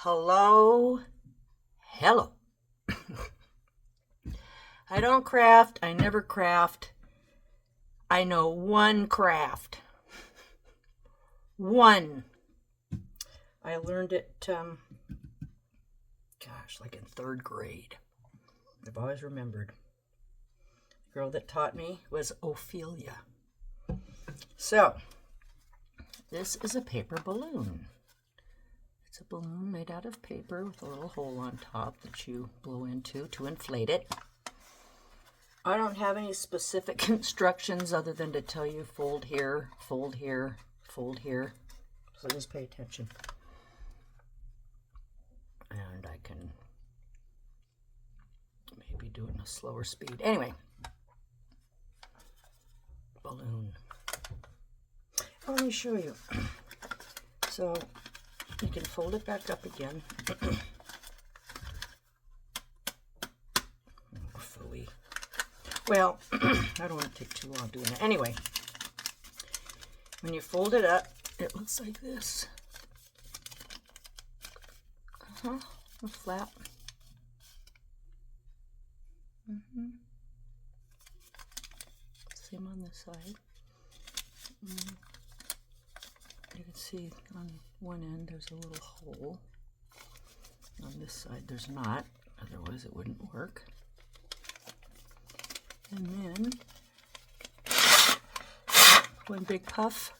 Hello. Hello. I don't craft. I never craft. I know one craft. One. I learned it, like in third grade. I've always remembered. The girl that taught me was Ophelia. So, this is a paper balloon. It's a balloon made out of paper with a little hole on top that you blow into to inflate it. I don't have any specific instructions other than to tell you fold here, fold here, fold here. So just pay attention. And I can maybe do it in a slower speed. Anyway, balloon. Let me show you. So you can fold it back up again. Phooey. Well, I don't want to take too long doing that. Anyway, when you fold it up, it looks like this. A flap. Same on this side. You can see on one end there's a little hole. On this side there's not, otherwise it wouldn't work. And then one big puff,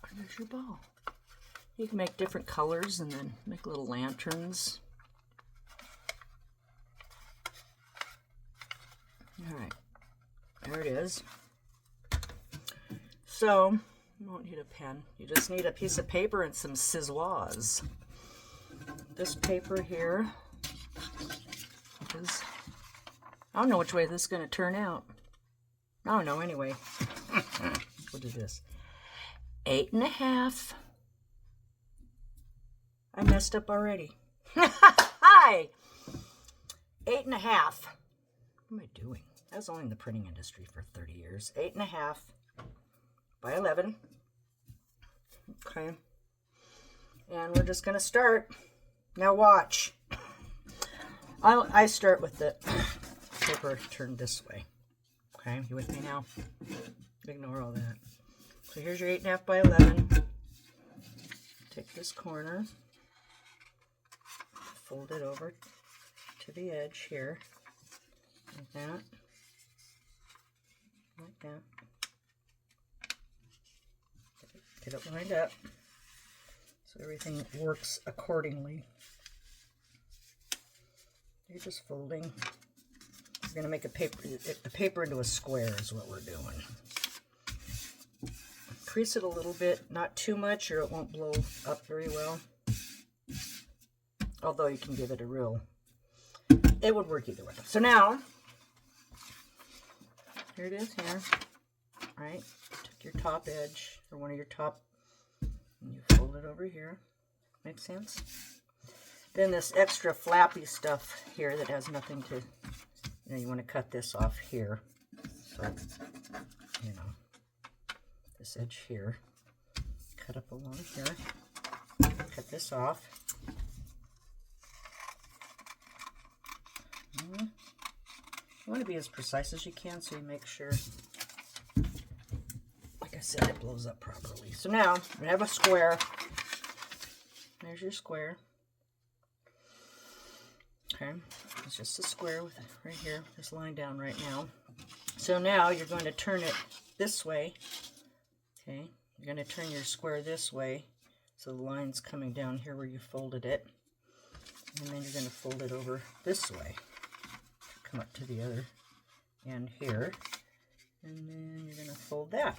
and there's your ball. You can make different colors and then make little lanterns. All right, there it is. So you won't need a pen. You just need a piece of paper and some scissors. This paper here is, I don't know which way this is going to turn out. I don't know anyway. We'll do this. 8.5. I messed up already. Hi! 8.5. What am I doing? I was only in the printing industry for 30 years. 8.5 by 11. Okay. And we're just going to start. Now watch. I start with the paper turned this way. Okay, you with me now? Ignore all that. So here's your 8.5 by 11. Take this corner. Fold it over to the edge here. Like that. Like that. Get it lined up so everything works accordingly. You're just folding. We're going to make the paper into a square is what we're doing. Crease it a little bit, not too much or it won't blow up very well. Although you can give it a real, it would work either way. So now, here it is here. All right, take your top edge or one of your top, and you fold it over here. Make sense? Then this extra flappy stuff here that has nothing to, you want to cut this off here. So, this edge here, cut up along here, cut this off. You want to be as precise as you can so you make sure, like I said, it blows up properly. So now we have a square. There's your square. Okay, it's just a square with right here, this line down right now. So now you're going to turn it this way. Okay, you're going to turn your square this way so the line's coming down here where you folded it. And then you're going to fold it over this way. Come up to the other end here, and then you're going to fold that.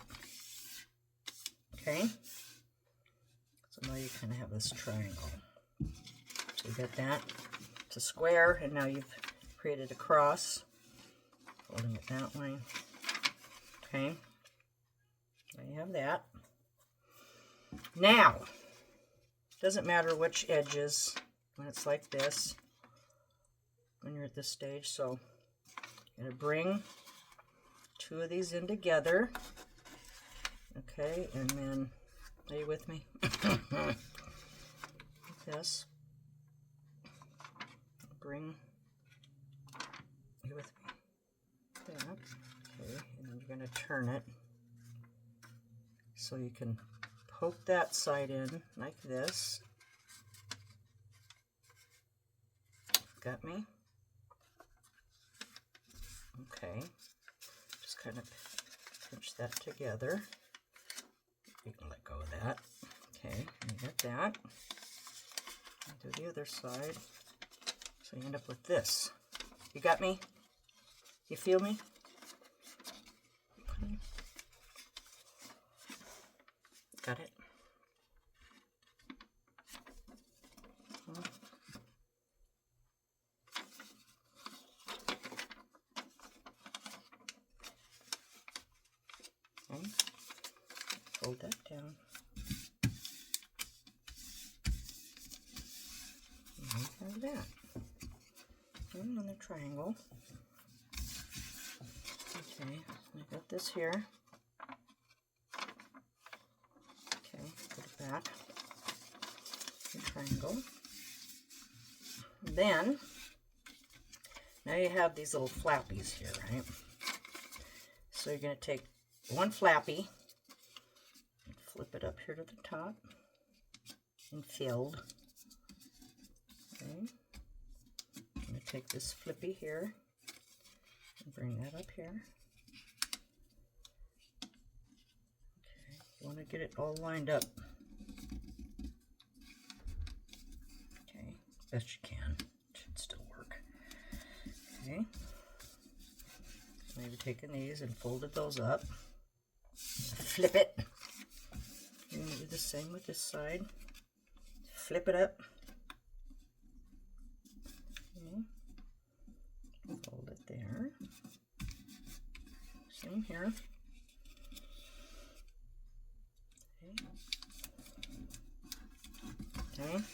Okay, so now you kind of have this triangle. So you got that. It's a square, and now you've created a cross. Folding it that way. Okay, there you have that. Now, doesn't matter which edges when it's like this. When you're at this stage, so you're going to bring two of these in together, okay, and then, are you with me? this. Bring, you with me? That. Okay, and then you're going to turn it so you can poke that side in like this. Got me? Okay, just kind of pinch that together. You can let go of that. Okay, you get that. And do the other side. So you end up with this. You got me? You feel me? Okay. Got it? Okay. Fold that down. And have that. And another triangle. Okay, I got this here. Okay, put it back. The triangle. Then, now you have these little flappies here, right? So you're going to take one flappy, and flip it up here to the top, and filled. Okay. I'm going to take this flippy here, and bring that up here. Okay, you want to get it all lined up. Okay, best you can. Should still work. Okay. Maybe taking these and folded those up. Flip it. You're going to do the same with this side. Flip it up. Okay. Fold it there. Same here. Okay. Okay.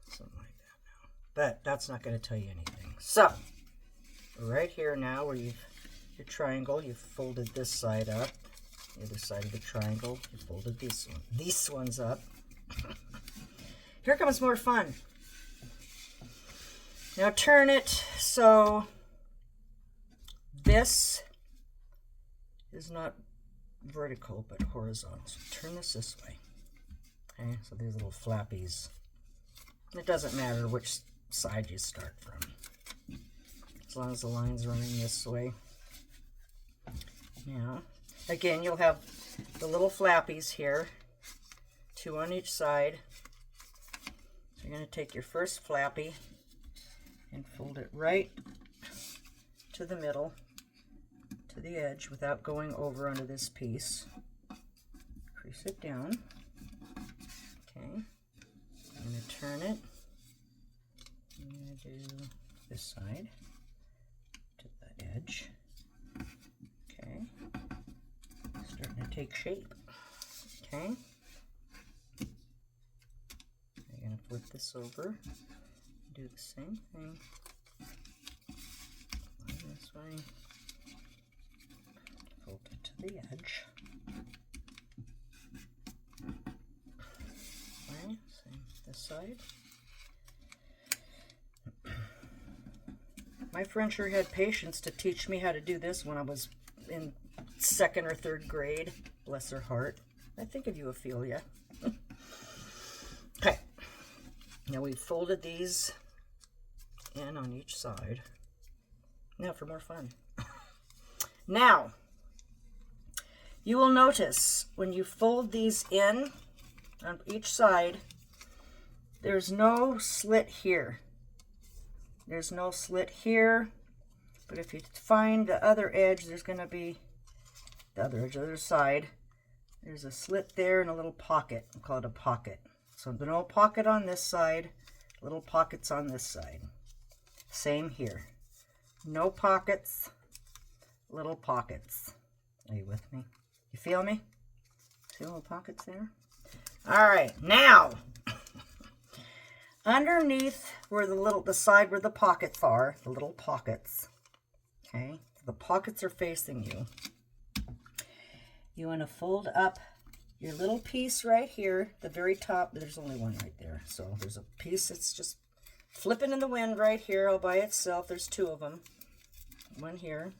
Something like that now. But that's not going to tell you anything. So, right here now where you've your triangle, you folded this side up. The other side of the triangle, you folded these ones up. Here comes more fun. Now turn it so this is not vertical but horizontal. So turn this way. Okay, so these little flappies. It doesn't matter which side you start from, as long as the line's running this way. Now, again, you'll have the little flappies here, 2 on each side. So you're going to take your first flappy and fold it right to the middle, to the edge, without going over onto this piece. Crease it down. Okay. I'm going to turn it. I'm going to do this side to the edge. Okay. Starting to take shape. Okay. I'm going to flip this over. Do the same thing. This way. Fold it to the edge. Okay, same this side. My friend sure had patience to teach me how to do this when I was in 2nd or 3rd grade. Bless her heart. I think of you, Ophelia. Okay. Now we folded these in on each side. Now for more fun. Now, you will notice when you fold these in on each side, there's no slit here. There's no slit here, but if you find the other edge, there's going to be the other edge, the other side. There's a slit there and a little pocket. I'll call it a pocket. So no pocket on this side, little pockets on this side. Same here. No pockets, little pockets. Are you with me? You feel me? See little pockets there? All right, now underneath where the side where the pockets are, the little pockets. Okay, so the pockets are facing you. You want to fold up your little piece right here, the very top, there's only one right there. So there's a piece that's just flipping in the wind right here all by itself. There's two of them. One here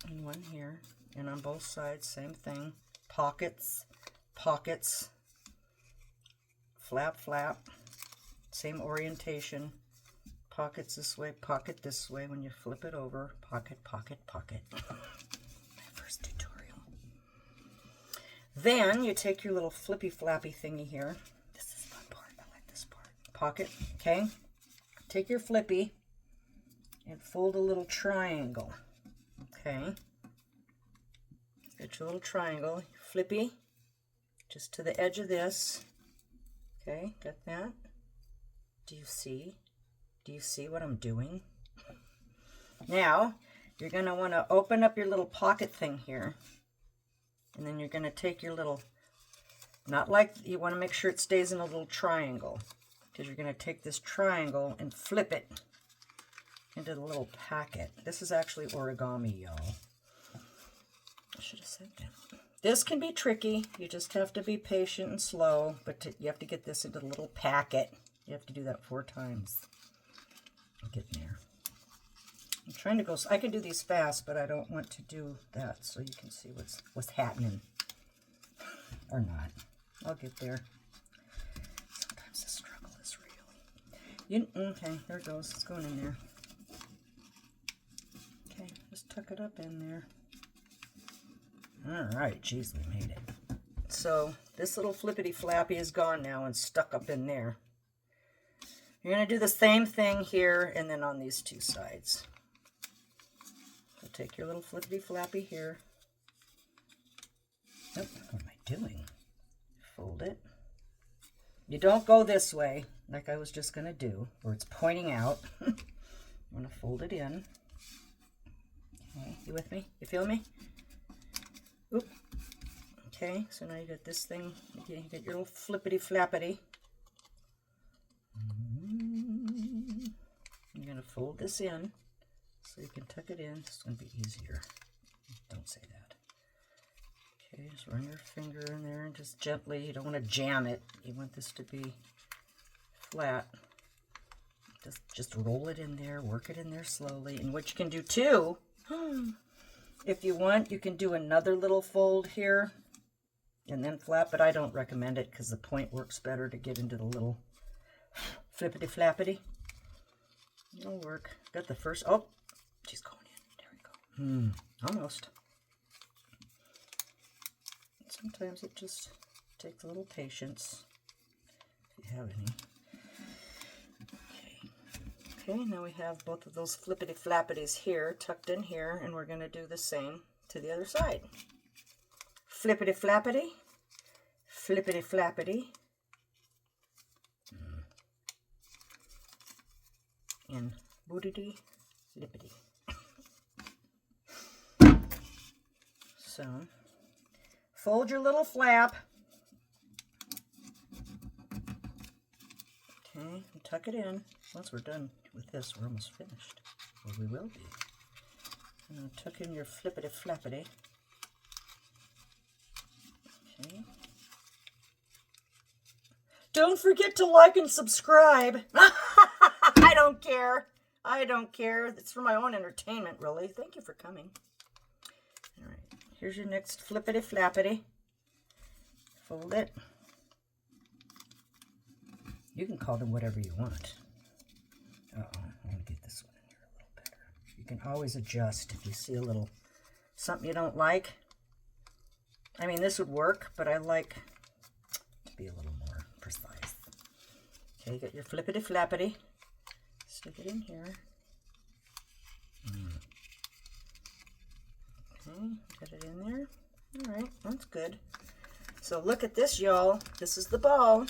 and one here. And on both sides, same thing. Pockets, pockets, flap, flap. Same orientation. Pockets this way, pocket this way. When you flip it over, pocket, pocket, pocket. My first tutorial. Then you take your little flippy flappy thingy here. This is the fun part. I like this part. Pocket, okay? Take your flippy and fold a little triangle. Okay? Get your little triangle. Flippy, just to the edge of this. Okay, got that? Do you see? Do you see what I'm doing? Now, you're going to want to open up your little pocket thing here. And then you're going to take your little, not like, you want to make sure it stays in a little triangle. Because you're going to take this triangle and flip it into the little packet. This is actually origami, y'all. I should have said that. This can be tricky. You just have to be patient and slow. But you have to get this into the little packet. You have to do that 4 times. I'm getting there. I'm trying to go, I can do these fast, but I don't want to do that so you can see what's happening. Or not. I'll get there. Sometimes the struggle is real. Okay, there it goes. It's going in there. Okay, just tuck it up in there. All right, geez, we made it. So this little flippity flappy is gone now and stuck up in there. You're going to do the same thing here and then on these 2 sides. So take your little flippity flappy here. Oh, what am I doing? Fold it. You don't go this way like I was just going to do, where it's pointing out. You want to fold it in. Okay, you with me? You feel me? Oop. Okay, so now you got this thing. You get your little flippity flappity. You're going to fold this in so you can tuck it in. It's going to be easier. Don't say that. Okay, just run your finger in there and just gently. You don't want to jam it. You want this to be flat. Just roll it in there. Work it in there slowly. And what you can do too, if you want, you can do another little fold here and then flap, but I don't recommend it because the point works better to get into the little flippity flappity. It'll work. Got the first, oh, she's going in. There we go. Almost. Sometimes it just takes a little patience, if you have any. Okay, now we have both of those flippity flappities here, tucked in here, and we're going to do the same to the other side. Flippity flappity, flippity flappity, and bootity lippity. So, fold your little flap. Okay, and tuck it in. Once we're done with this, we're almost finished. Or we will be. And tuck in your flippity flappity. Okay. Don't forget to like and subscribe. I don't care. I don't care. It's for my own entertainment, really. Thank you for coming. All right. Here's your next flippity flappity. Fold it. You can call them whatever you want. Uh-oh, I want to get this one in here a little better. You can always adjust if you see a little something you don't like. I mean, this would work, but I like to be a little more precise. Okay, you got your flippity flappity. Stick it in here. Okay, got it in there. All right, that's good. So look at this, y'all. This is the ball.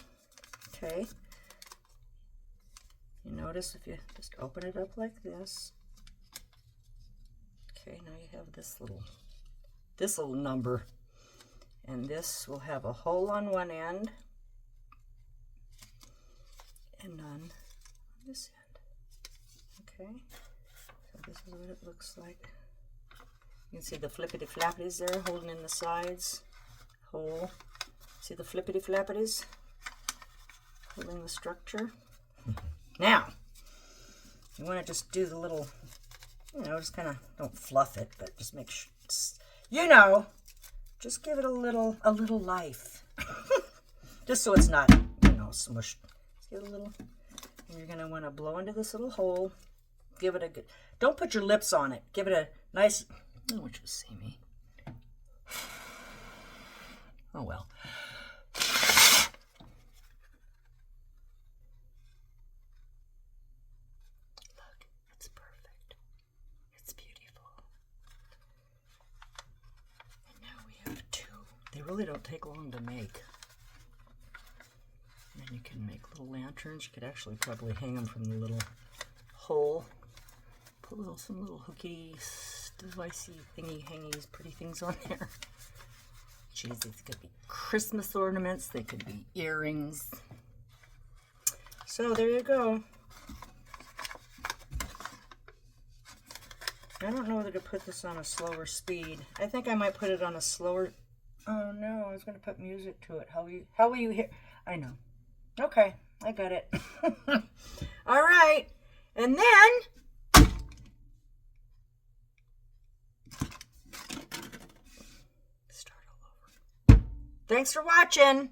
Okay. You notice if you just open it up like this. Okay, now you have this little number. And this will have a hole on one end and none on this end. Okay, so this is what it looks like. You can see the flippity flappities there holding in the sides. Hole. See the flippity flappities holding the structure. Now, you want to just do the little, you know, just kind of, don't fluff it, but just make sure, you know, just give it a little life. Just so it's not, you know, smushed. Just give it a little, and you're going to want to blow into this little hole. Give it a good, don't put your lips on it. Give it a nice, I don't want you to see me. Oh well. Look, it's perfect. It's beautiful. And now we have two. They really don't take long to make. And you can make little lanterns. You could actually probably hang them from the little hole. Put some little hooky, devicey thingy hangies, pretty things on there. Geez, these could be Christmas ornaments. They could be earrings. So there you go. I don't know whether to put this on a slower speed. I think I might put it on a slower. Oh no, I was going to put music to it. How will you hear? I know. Okay, I got it. All right, and then start all over. Thanks for watching.